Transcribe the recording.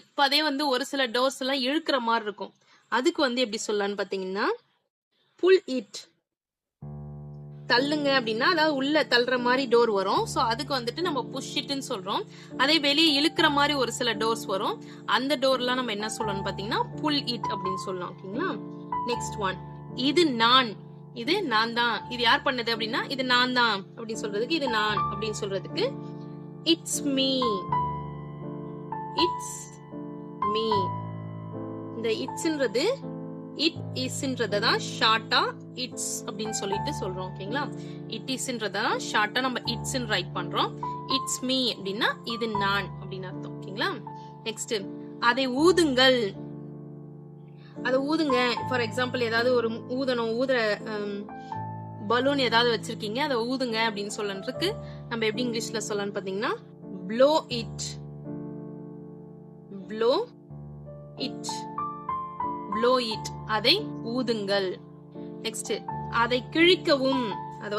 இப்ப அதே ஒரு சில டோர்ஸ் எல்லாம் இழுக்கிற மாதிரி இருக்கும். அதுக்கு எப்படி சொல்லலாம்னு பாத்தீங்கன்னா புல் இட். தள்ளுங்க அப்படின்னா அதாவது உள்ள தள்ளுற மாதிரி டோர் வரும். சோ அதுக்கு நம்ம புஷ் இட்னு சொல்றோம். அதே வெளியே இழுக்கிற மாதிரி ஒரு சில டோர்ஸ் வரும். அந்த டோர்லாம் நம்ம என்ன சொல்லணும்னு பாத்தீங்கன்னா புல் இட் அப்படின்னு சொல்லலாம். ஓகேங்களா? நெக்ஸ்ட் ஒன், இது நான். இது நான் தான். இது யார் பண்ணது அப்படின்னா இது நான் தான் அப்படின்னு சொல்றதுக்கு, இது நான் அப்படின்னு சொல்றதுக்கு இட்ஸ் மீ. It's me. இந்த இட்ஸ்ன்றது இட் இஸ்ன்றதான் ஷார்ட்டா இட்ஸ் அப்படின்னு சொல்லிட்டு சொல்றோம். ஓகேங்களா? இட் இஸ்ன்றதான் ஷார்ட்டா நம்ம இட்ஸ் ரைட் பண்றோம். இட்ஸ் மீ அப்படின்னா இது நான் அப்படின்னு அர்த்தம். ஓகேங்களா? நெக்ஸ்ட், அதை ஊதுங்கள். அதை ஊதுங்க. ஃபார் எக்ஸாம்பிள் ஏதாவது ஒரு ஊதுற பலூன் ஏதாவது வச்சிருக்கீங்க, அதை ஊதுங்க அப்படின்னு சொல்றதுக்கு நம்ம எப்படி இங்கிலீஷ்ல சொல்லலாம்னு பாத்தீங்கன்னா blow it. Blow it. Blow it. அதை ஊதுங்கள். நெக்ஸ்ட், அதை கிழிக்கவும்.